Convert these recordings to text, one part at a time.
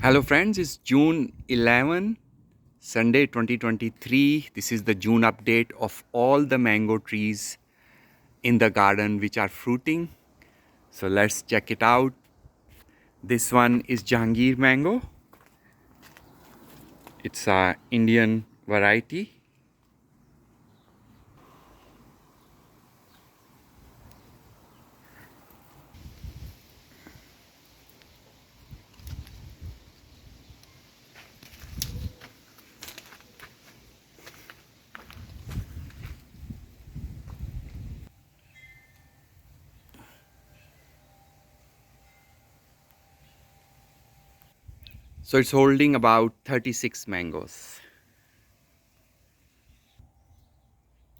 Hello friends, it's June 11, Sunday 2023. This is the June update of all the mango trees in the garden which are fruiting. So let's check it out. This one is Jahangir mango. It's a Indian variety. So it's holding about 36 mangoes.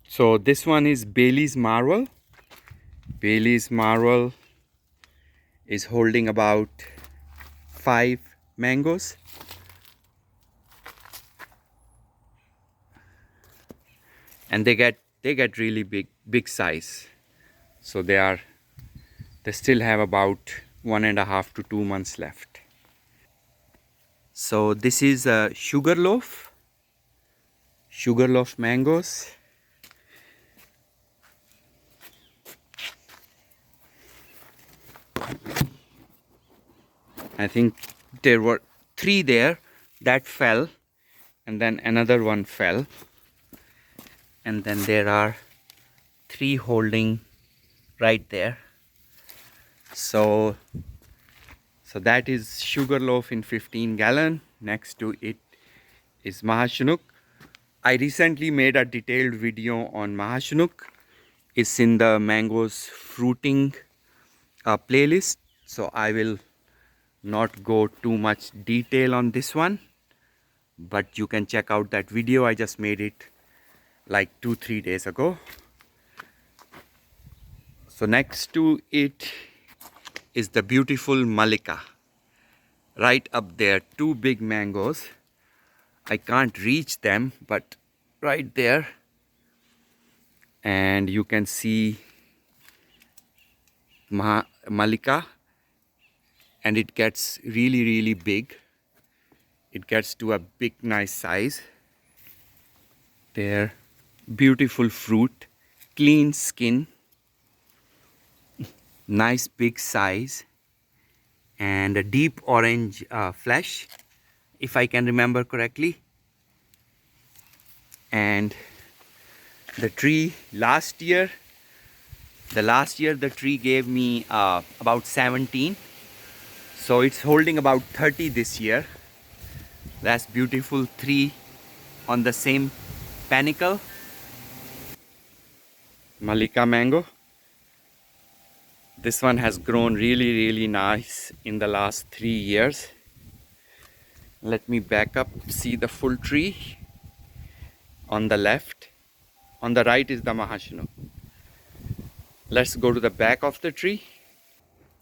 So this one is Bailey's Marvel. Bailey's Marvel is holding about 5 mangoes. And they get really big size. So they still have about 1.5 to 2 months left. So this is a sugar loaf mangoes. I think there were 3 there that fell, and then another one fell, and then there are 3 holding right there. So that is sugar loaf in 15 gallon. Next to it is Mahashanook. I recently made a detailed video on Mahashanook. It's in the mangoes fruiting playlist, so I will not go too much detail on this one, but you can check out that video. I just made it like 2-3 days ago. So next to it is the beautiful Malika. Right up there, 2 big mangoes. I can't reach them, but right there, and you can see Malika, and it gets really big. It gets to a big nice size. There, beautiful fruit, clean skin, nice big size, and a deep orange flesh, if I can remember correctly. And the tree last year the tree gave me about 17, so it's holding about 30 this year. That's beautiful, 3 on the same panicle. Malika mango. This one has grown really nice in the last 3 years. Let me back up, see the full tree. On the left, on the right is the Mahashanook. Let's go to the back of the tree.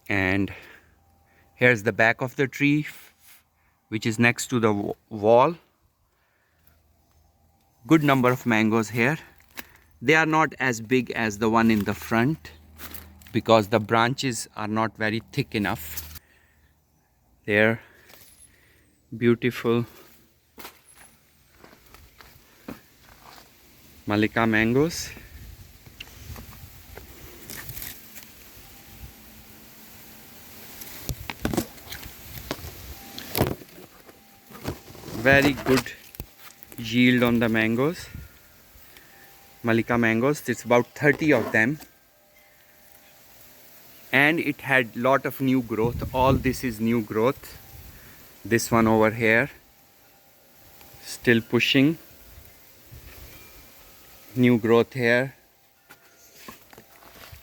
And here's the back of the tree, which is next to the wall. Good number of mangoes here. They are not as big as the one in the front because the branches are not very thick enough. They're beautiful Malika mangoes. Very good yield on the mangoes, Malika mangoes. It's about 30 of them, and it had lot of new growth. All this is new growth. This one over here still pushing, new growth here,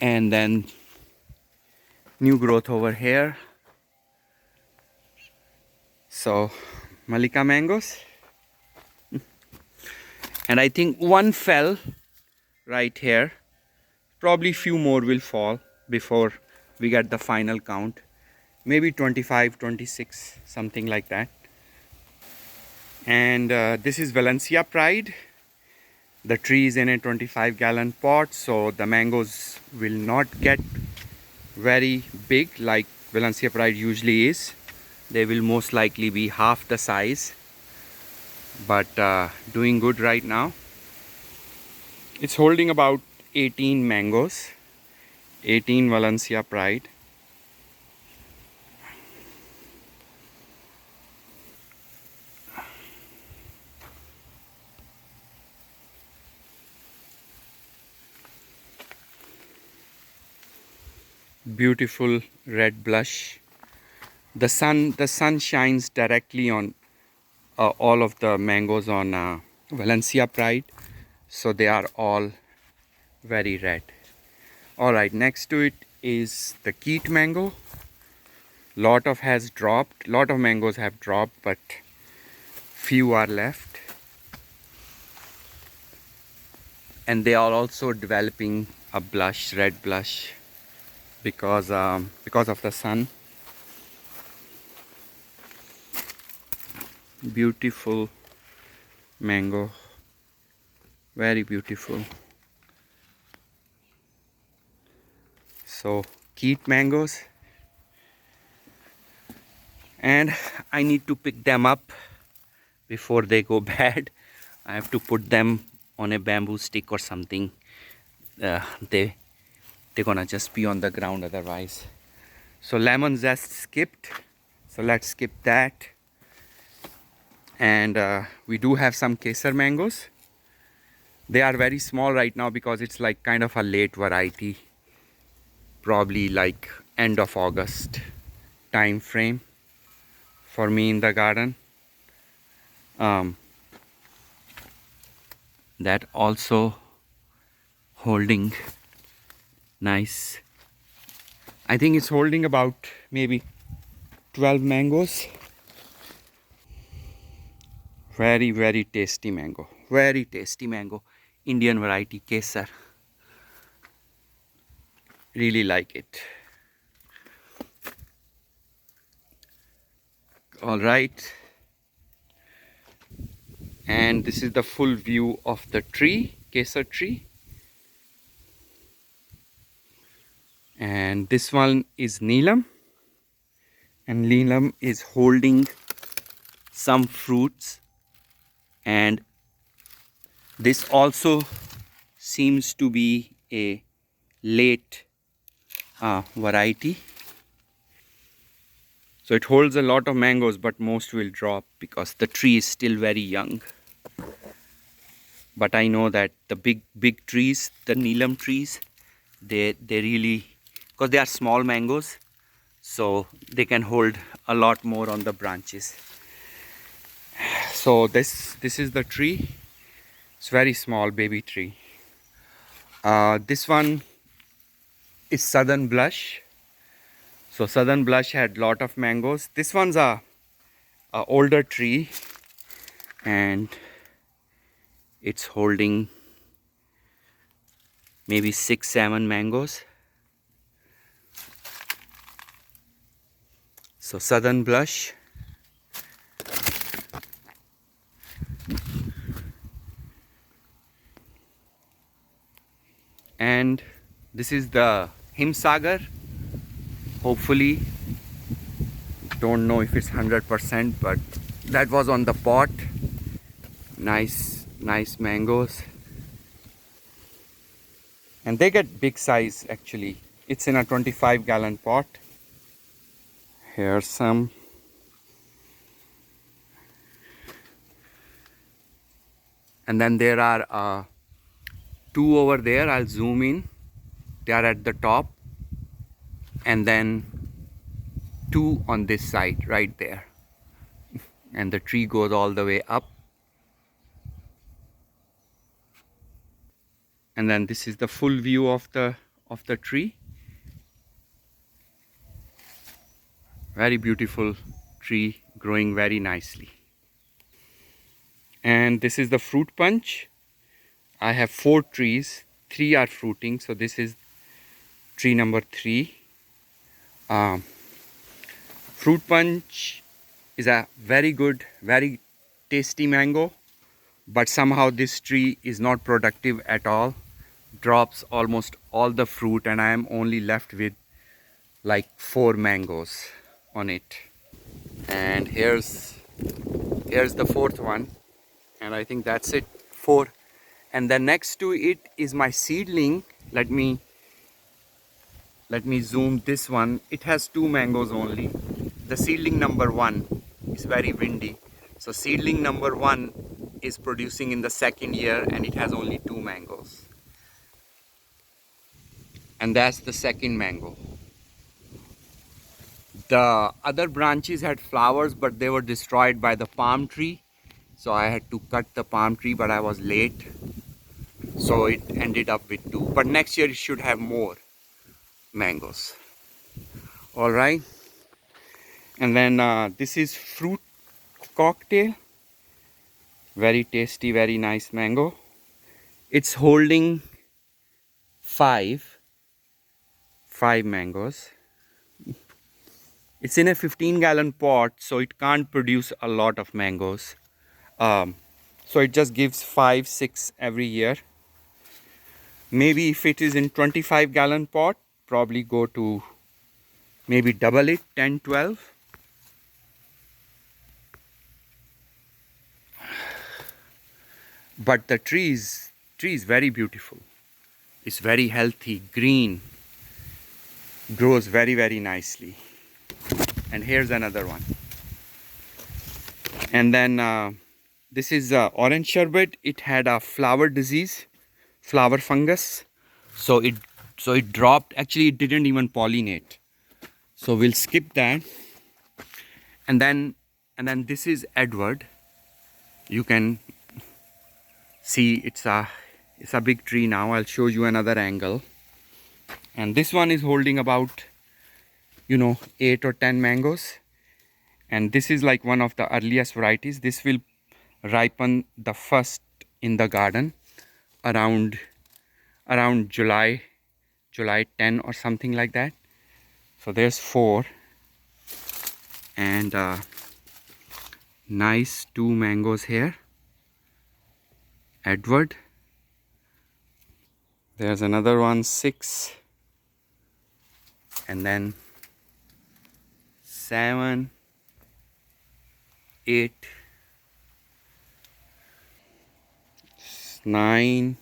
and then new growth over here. So Malika mangoes. And I think one fell right here. Probably few more will fall before we get the final count. Maybe 25, 26, something like that. And this is Valencia Pride. The tree is in a 25-gallon pot, so the mangoes will not get very big like Valencia Pride usually is. They will most likely be half the size, but doing good right now. It's holding about 18 mangoes, 18 Valencia Pride. Beautiful red blush. The sun shines directly on all of the mangoes on Valencia Pride, so they are all very red. All right, next to it is the Keat mango. Lot of has dropped. Lot of mangoes have dropped, but few are left, and they are also developing a blush, red blush, because of the sun. Beautiful mango, very beautiful. So Keat mangoes, and I need to pick them up before they go bad. I have to put them on a bamboo stick or something. uh, they they're gonna just be on the ground otherwise. So lemon zest skipped, so let's skip that. And we do have some kesar mangoes. They are very small right now because it's like kind of a late variety, probably like end of August time frame for me in the garden. um, that also holding nice. I think it's holding about maybe 12 mangoes. Very, very tasty mango. Very tasty mango. Indian variety Kesar. Really like it. Alright. And this is the full view of the tree, Kesar tree. And this one is Neelam. And Neelam is holding some fruits. And this also seems to be a late variety. So it holds a lot of mangoes, but most will drop because the tree is still very young. But I know that the big trees, the Neelam trees, they really, because they are small mangoes, so they can hold a lot more on the branches. So this is the tree. It's very small baby tree. This one is Southern Blush. So Southern Blush had lot of mangoes. This one's a older tree, and it's holding maybe 6-7 mangoes. So Southern Blush. And this is the Himsagar. Hopefully, don't know if it's 100%, but that was on the pot. Nice mangoes. And they get big size actually. It's in a 25-gallon pot. Here's some. And then there are two over there. I'll zoom in. They are at the top. And then two on this side right there. And the tree goes all the way up. And then this is the full view of the tree. Very beautiful tree, growing very nicely. And this is the fruit punch. I have 4 trees, 3 are fruiting, so this is tree number 3. Fruit punch is a very good, very tasty mango, but somehow this tree is not productive at all. Drops almost all the fruit, and I am only left with like 4 mangoes on it. And here's the fourth one, and I think that's it. Four. And then next to it is my seedling. Let me zoom this one. It has two mangoes only. The seedling number one is very windy. So seedling number one is producing in the second year and it has only two mangoes. And that's the second mango. The other branches had flowers, but they were destroyed by the palm tree. So I had to cut the palm tree, but I was late. So it ended up with two. But next year it should have more mangoes. All right. And then this is fruit cocktail. Very tasty, very nice mango. It's holding five mangoes. It's in a 15-gallon pot, so it can't produce a lot of mangoes. So it just gives 5, 6 every year. Maybe if it is in 25-gallon pot, probably go to maybe double it, 10, 12. But the tree is very beautiful. It's very healthy, green, grows very, very nicely. And here's another one. And then this is orange sherbet. It had a flower disease, flower fungus. So it dropped. Actually, it didn't even pollinate. So we'll skip that. And then this is Edward. You can see it's a big tree now. I'll show you another angle. And this one is holding about 8 or 10 mangoes. And this is like one of the earliest varieties. This will ripen the first in the garden around July 10 or something like that. So there's 4, and nice 2 mangoes here. Edward. There's another one, 6, and then 7, 8, 9,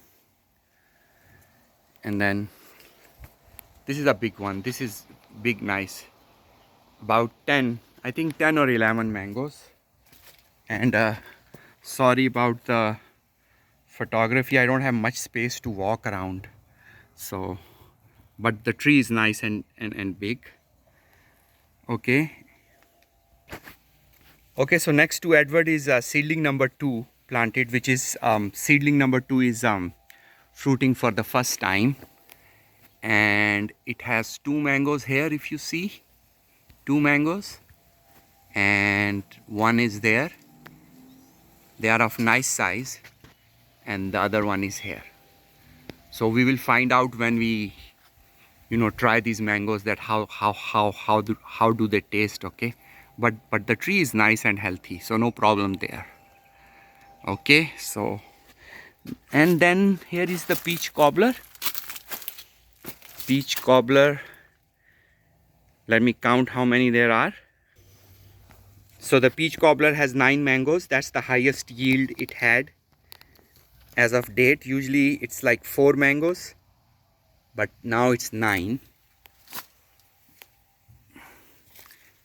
and then this is a big one. This is big, nice. About 10, I think 10 or 11 mangoes. And sorry about the photography. I don't have much space to walk around. So, but the tree is nice and big. Okay. Okay, so next to Edward is seedling number 2 planted, which is seedling number 2 is fruiting for the first time. And it has 2 mangoes here, if you see. 2 mangoes. And one is there. They are of nice size. And the other one is here. So we will find out when we try these mangoes that how do they taste. Okay, but the tree is nice and healthy, so no problem there. Okay, so and then here is the peach cobbler. Let me count how many there are. So the peach cobbler has 9 mangoes. That's the highest yield it had as of date. Usually it's like 4 mangoes, but now it's 9.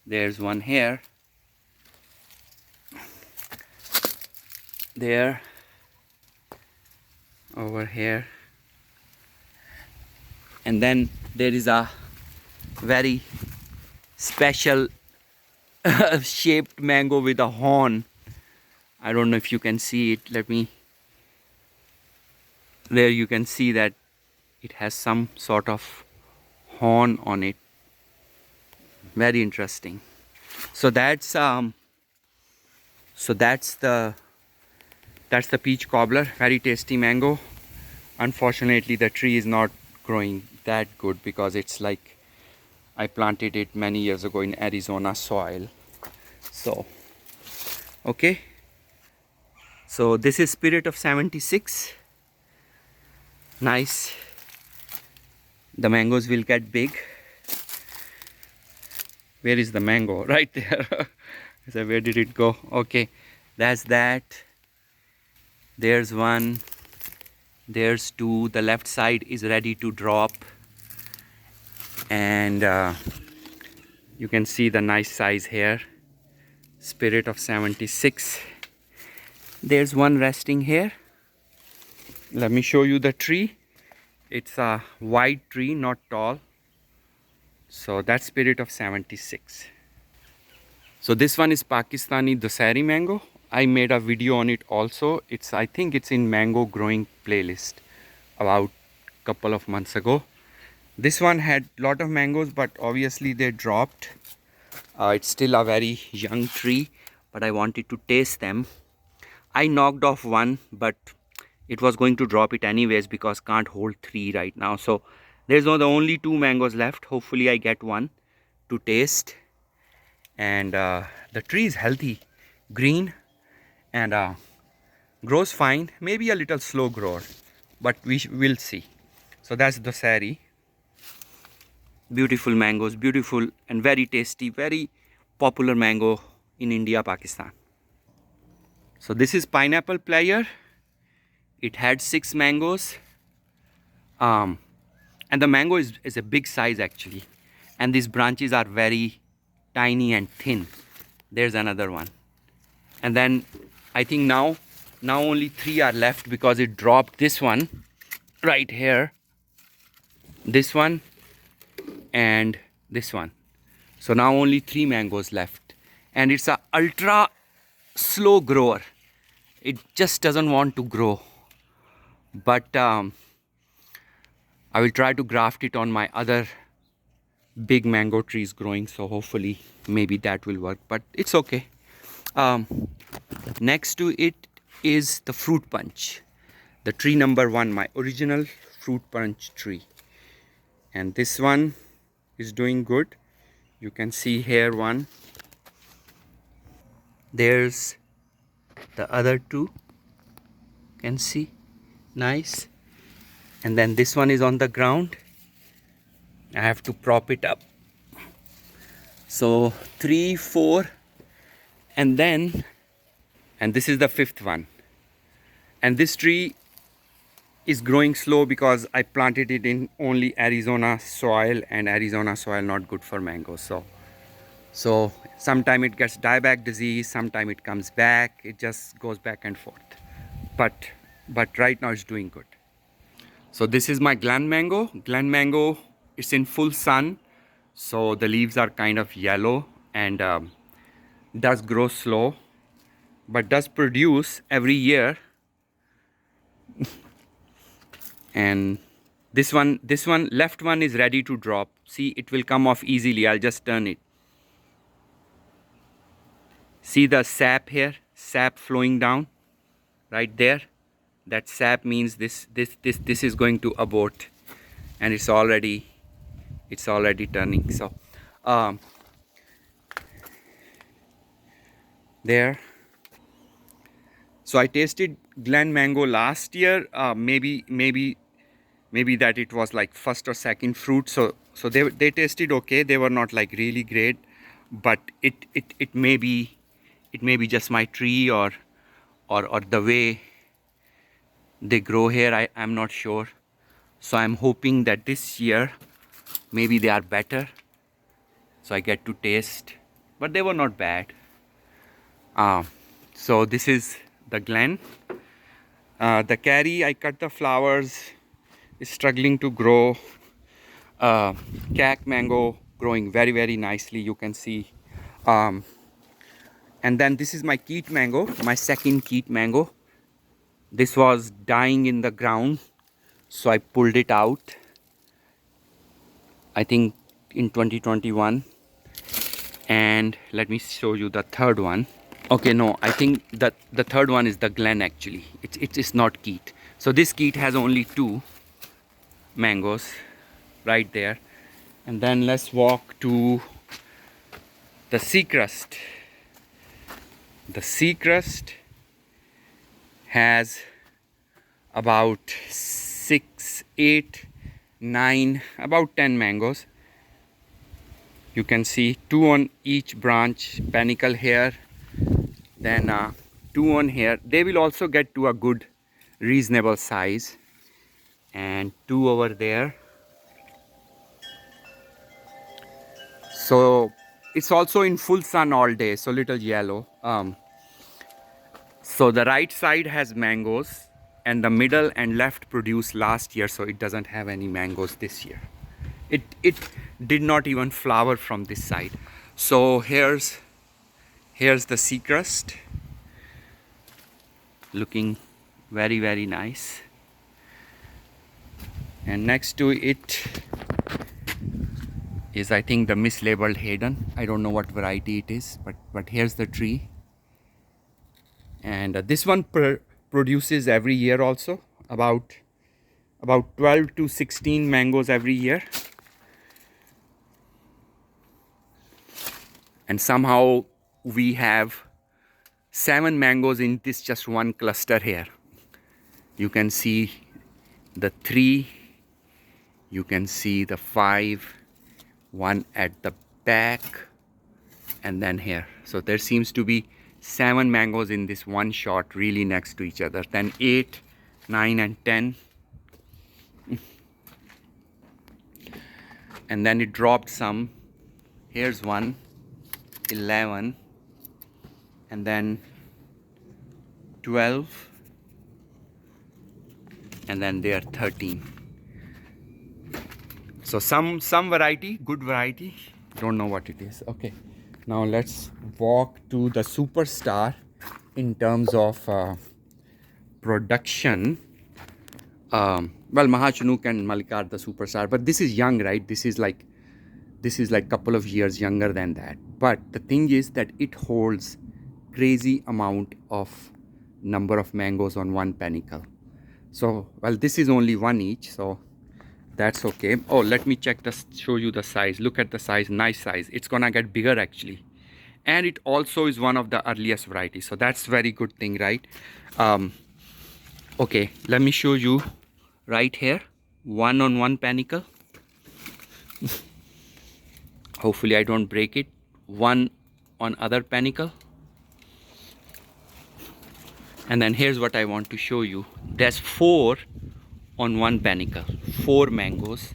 There's one here, there, over here, and then there is a very special shaped mango with a horn. I don't know if you can see it. There you can see that it has some sort of horn on it. Very interesting. So that's the peach cobbler. Very tasty mango. Unfortunately, the tree is not growing that good because it's like I planted it many years ago in Arizona soil. So okay, so this is Spirit of 76. Nice. The mangoes will get big. Where is the mango? Right there. So where did it go? Okay, that's that. There's one. There's two. The left side is ready to drop, and you can see the nice size here. Spirit of 76. There's one resting here. Let me show you the tree. It's a wide tree, not tall. So that's Spirit of 76. So this one is Pakistani Dosari mango. I made a video on it also. I think it's in mango growing playlist about couple of months ago. This one had lot of mangoes, but obviously they dropped. It's still a very young tree, but I wanted to taste them. I knocked off one, but it was going to drop it anyways because can't hold three right now. So there's the only two mangoes left. Hopefully I get one to taste. And the tree is healthy, green, and grows fine. Maybe a little slow grower, but we will see. So that's the sari. Beautiful mangoes, beautiful and very tasty, very popular mango in India, Pakistan. So this is pineapple player. It had 6 mangoes, and the mango is a big size actually, and these branches are very tiny and thin. There's another one, and then I think now only 3 are left because it dropped this one right here, this one, and this one. So now only 3 mangoes left, and it's a ultra slow grower. It just doesn't want to grow, but I will try to graft it on my other big mango trees growing, so hopefully maybe that will work, but it's okay. um, Next to it is the fruit punch, the tree number 1, my original fruit punch tree, and this one is doing good. You can see here one, there's the other two, can see, nice. And then this one is on the ground. I have to prop it up. So 3, 4, and this is the 5th one. And this tree is growing slow because I planted it in only Arizona soil, and Arizona soil not good for mangoes. So sometime it gets dieback disease, sometime it comes back, it just goes back and forth. But right now it's doing good. So this is my Glen mango. Glen mango is in full sun, so the leaves are kind of yellow, and does grow slow, but does produce every year. And this one left one is ready to drop. See, it will come off easily. I'll just turn it. See the sap here, sap flowing down right there. That sap means this is going to abort, and it's already turning. So there. So I tasted Glen mango last year. Maybe that it was like first or second fruit. So they tasted okay. They were not like really great, but it may be just my tree or the way they grow here. I'm not sure. So I'm hoping that this year maybe they are better, so I get to taste. But they were not bad. So this is the Glen. The carry, I cut the flowers, is struggling to grow. Cac mango growing very nicely, you can see. And then this is my keet mango, my second keet mango. This was dying in the ground, so I pulled it out, I think in 2021. And let me show you the third one. Okay, no, I think that the third one is the Glen actually. It's not keet. So this keet has only 2 mangoes right there. And then let's walk to the sea crust. The sea crust has about 6, 8, 9, about 10 mangoes. You can see 2 on each branch panicle here, then 2 on here. They will also get to a good reasonable size, and 2 over there. So it's also in full sun all day, so little yellow. So the right side has mangoes, and the middle and left produced last year, so it doesn't have any mangoes this year. It did not even flower from this side. So here's the sea crust, looking very nice. And next to it is, I think, the mislabeled Hayden. I don't know what variety it is, but here's the tree. And this one produces every year also, about 12 to 16 mangoes every year. And somehow we have 7 mangoes in this just one cluster here. You can see the 3, you can see the 5, 1 at the back, and then here. So there seems to be 7 mangoes in this one shot, really next to each other. Then 8, 9 and 10. And then it dropped some. Here's 1, 11, and then 12, and then there are 13. So some variety, good variety, don't know what it is. Okay, now let's walk to the superstar in terms of production. Well, Mahachanuk and Malika are the superstar, but this is young, right? This is like couple of years younger than that. But the thing is that it holds crazy amount of number of mangoes on one panicle. So, well, this is only 1 each, so that's okay. Oh, let me show you the size. Look at the size, nice size. It's gonna get bigger actually. And it also is one of the earliest varieties, so that's very good thing, right? Okay, let me show you right here, 1 on 1 panicle. Hopefully I don't break it. 1 on other panicle. And then here's what I want to show you. There's 4 on 1 panicle. 4 mangoes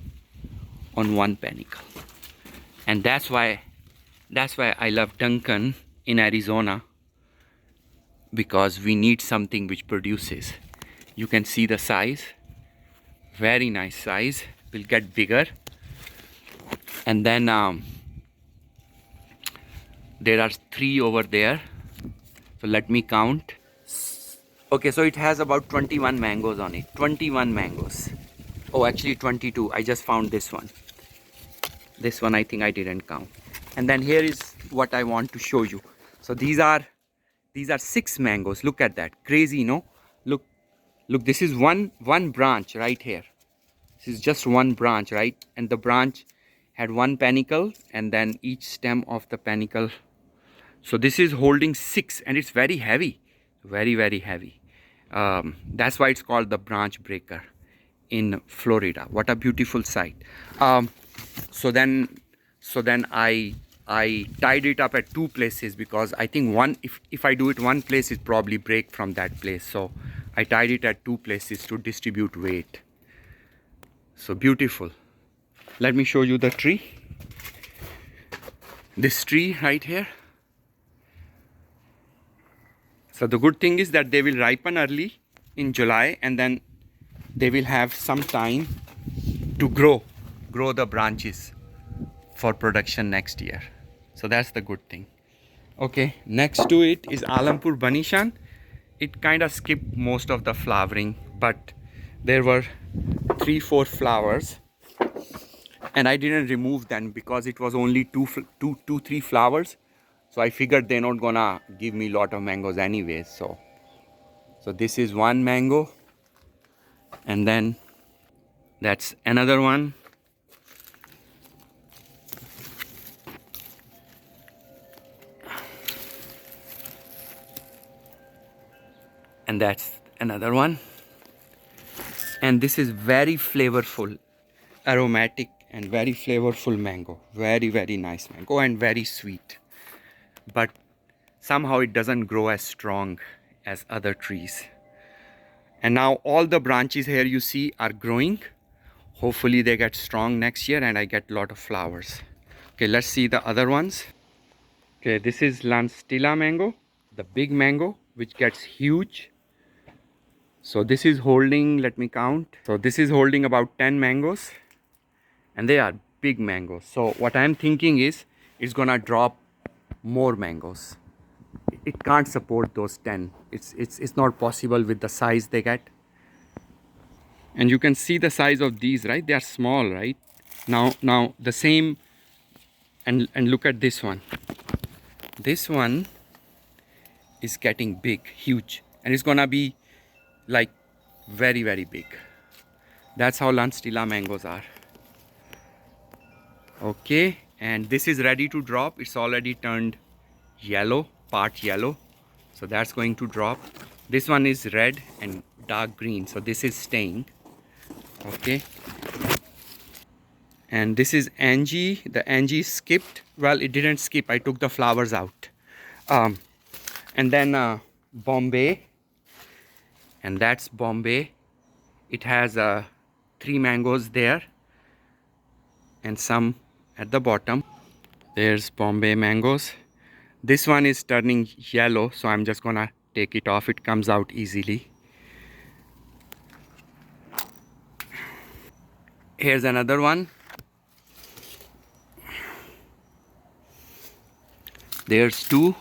on 1 panicle. And that's why I love Duncan in Arizona, because we need something which produces. You can see the size, very nice size, will get bigger. And then there are 3 over there, so let me count. Okay, so it has about 21 mangoes on it. 21 mangoes. Oh, actually 22. I just found this one. This one I think I didn't count. And then here is what I want to show you. So these are 6 mangoes. Look at that. Crazy, no? Look, this is one branch right here. This is just one branch, right? And the branch had 1 panicle, and then each stem of the panicle. So this is holding 6, and it's very heavy. Very heavy. That's why it's called the branch breaker in Florida. What a beautiful sight. So then I tied it up at 2 places, because I think if I do it one place, it probably break from that place. So I tied it at 2 places to distribute weight. So beautiful. Let me show you the tree. This tree right here. So the good thing is that they will ripen early in July, and then they will have some time to grow the branches for production next year. So that's the good thing. Okay, next to it is Alampur Banishan. It kind of skipped most of the flowering, but there were 3-4 flowers, and I didn't remove them because it was only 2-3 flowers. So I figured they're not gonna give me a lot of mangoes anyway. So this is 1 mango, and then that's another one. And that's another one. And this is very flavorful, aromatic, and very flavorful mango. Very, very nice mango and very sweet. But somehow it doesn't grow as strong as other trees. And now all the branches here you see are growing. Hopefully they get strong next year and I get a lot of flowers. Okay, let's see the other ones. Okay, this is Lansdilla mango, the big mango, which gets huge. So this is holding, let me count. So this is holding about 10 mangoes and they are big mangoes. So what I'm thinking is it's gonna drop more mangoes. It can't support those 10. It's not possible with the size they get. And you can see the size of these, right? They are small, right? Now the same, and look at this one. This one is getting big, huge, and it's gonna be like very, very big. That's how Lansdilla mangoes are. Okay, and this is ready to drop. It's already turned yellow, part yellow, so that's going to drop. This one is red and dark green, so this is staying. Okay, and this is Angie. The Angie skipped. Well, it didn't skip. I took the flowers out. And then Bombay, and that's Bombay. It has 3 mangoes there and some at the bottom. There's Bombay mangoes. This one is turning yellow, so I'm just gonna take it off. It comes out easily. Here's another one. There's 2.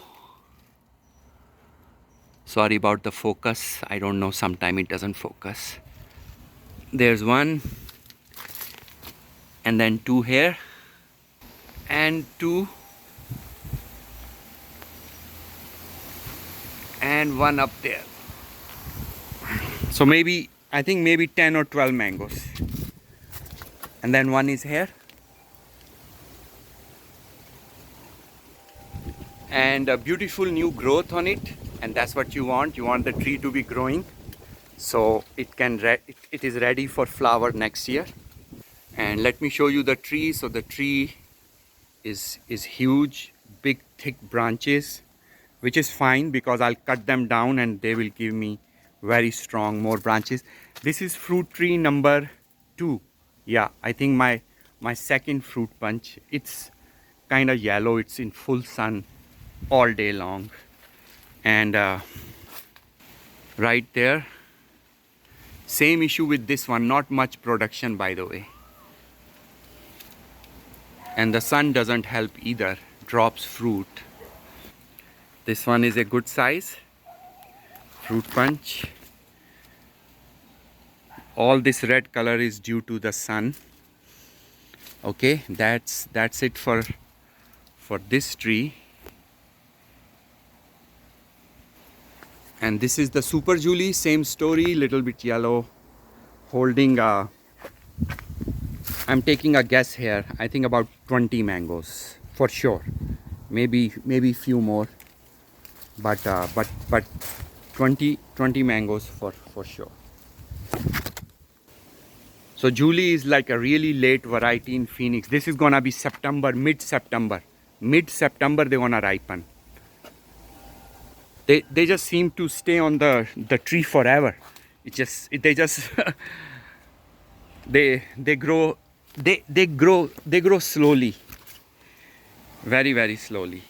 Sorry about the focus. I don't know, sometime it doesn't focus. There's 1 and then 2 here and 2 and 1 up there. So maybe, I think maybe 10 or 12 mangoes. And then 1 is here. And a beautiful new growth on it, and that's what you want. You want the tree to be growing so it is ready for flower next year. And let me show you the tree. So the tree is huge, big thick branches, which is fine because I'll cut them down and they will give me very strong more branches. This is fruit tree number 2. Yeah, I think my second fruit bunch. It's kind of yellow. It's in full sun all day long. And right there, same issue with this one. Not much production, by the way. And the sun doesn't help either. Drops fruit. This one is a good size fruit bunch. All this red color is due to the sun. Okay, that's it for this tree. And this is the Super Julie, same story, little bit yellow, holding I'm taking a guess here, I think about 20 mangoes for sure. Maybe few more, but 20 mangoes for sure. So Julie is like a really late variety in Phoenix. This is gonna be September, mid-September. Mid-September they're gonna ripen. They just seem to stay on the tree forever. They grow slowly, very, very slowly,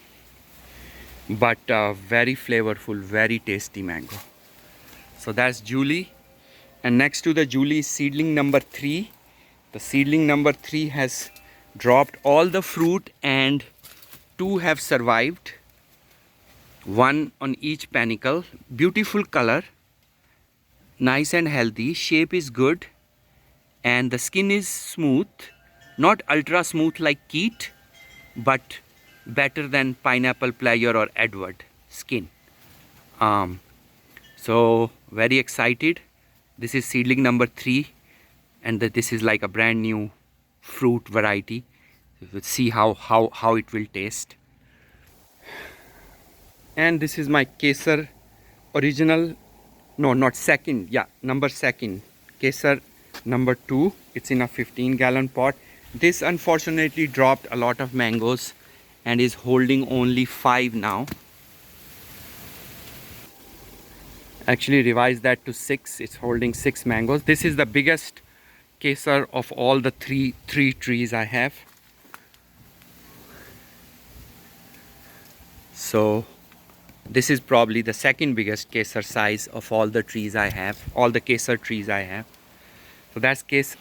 but very flavorful, very tasty mango. So that's Julie, and next to the Julie is seedling number 3. The seedling number 3 has dropped all the fruit and 2 have survived. 1 on each panicle. Beautiful color, nice and healthy, shape is good, and the skin is smooth, not ultra smooth like Keat, but better than Pineapple Player or Edward skin. So very excited. This is seedling number 3, and this is like a brand new fruit variety. We'll see how it will taste. And this is my Kesar original, no, not second, yeah, number 2. Kesar number 2. It's in a 15-gallon pot. This unfortunately dropped a lot of mangoes and is holding only 5 now. Actually revised that to 6. It's holding 6 mangoes. This is the biggest kesar of all the three trees I have. So this is probably the second biggest kesar size of all the trees I have, all the kesar trees I have. So that's case.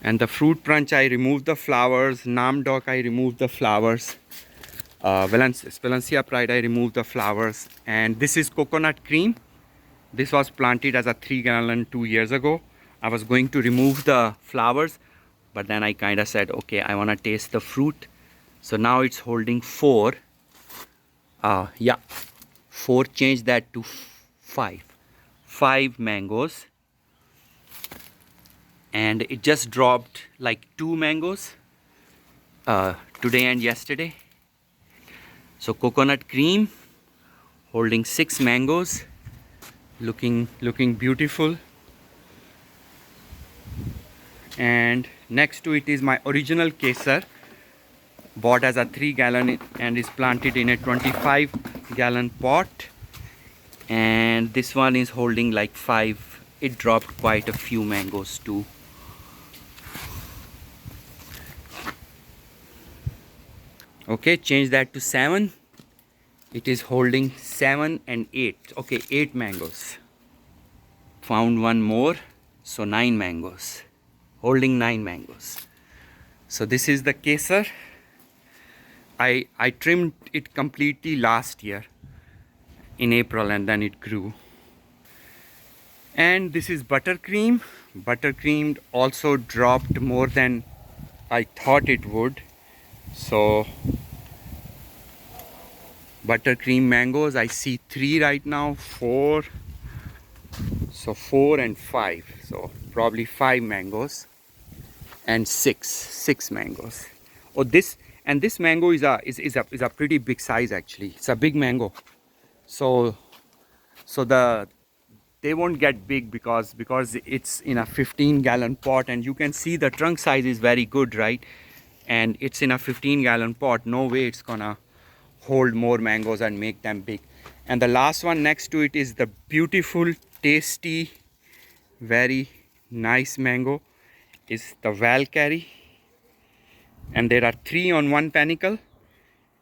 And the fruit punch, I removed the flowers. Namdok, I removed the flowers. Valencia Pride, I removed the flowers. And this is coconut cream. This was planted as a 3-gallon 2 years ago. I was going to remove the flowers, but then I kind of said, okay, I want to taste the fruit. So now it's holding 4. Yeah, 4, change that to 5. 5 mangoes. And it just dropped like 2 mangoes today and yesterday. So coconut cream holding 6 mangoes, looking beautiful. And next to it is my original kesar, bought as a 3-gallon and is planted in a 25-gallon pot. And this one is holding like 5. It dropped quite a few mangoes too. Okay, change that to 7. It is holding 7 and 8. Okay, 8 mangoes. Found one more, so 9 mangoes. Holding 9 mangoes. So this is the kesar. I trimmed it completely last year in April, and then it grew. And this is buttercream. Buttercream also dropped more than I thought it would. So buttercream mangoes, I see 3 right now, 4. So 4 and 5. So probably 5 mangoes and 6 mangoes. Oh, this mango is a pretty big size actually. It's a big mango. So they won't get big because it's in a 15-gallon pot, and you can see the trunk size is very good, right? And it's in a 15-gallon pot. No way it's gonna hold more mangoes and make them big. And the last one next to it is the beautiful, tasty, very nice mango, is the Valkyrie. And there are 3 on one panicle.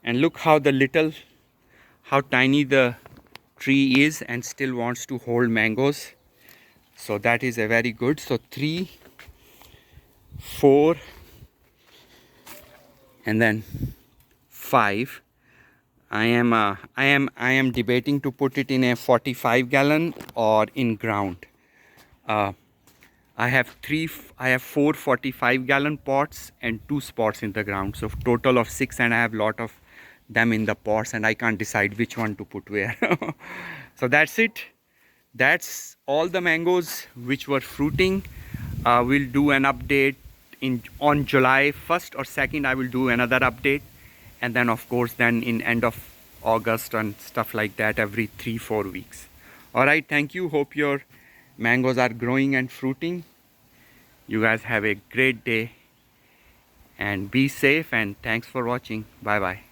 And look how tiny the tree is, and still wants to hold mangoes. So that is a very good. So 3, 4, and then 5. I am debating to put it in a 45-gallon or in ground. I have 4 45-gallon pots and 2 spots in the ground. So total of 6, and I have lot of them in the pots, and I can't decide which one to put where. So that's it. That's all the mangoes which were fruiting. We'll do an update on July 1st or 2nd. I will do another update, and then of course then in end of August and stuff like that, every 3-4 weeks. All right, thank you. Hope your mangoes are growing and fruiting. You guys have a great day and be safe, and thanks for watching. Bye bye.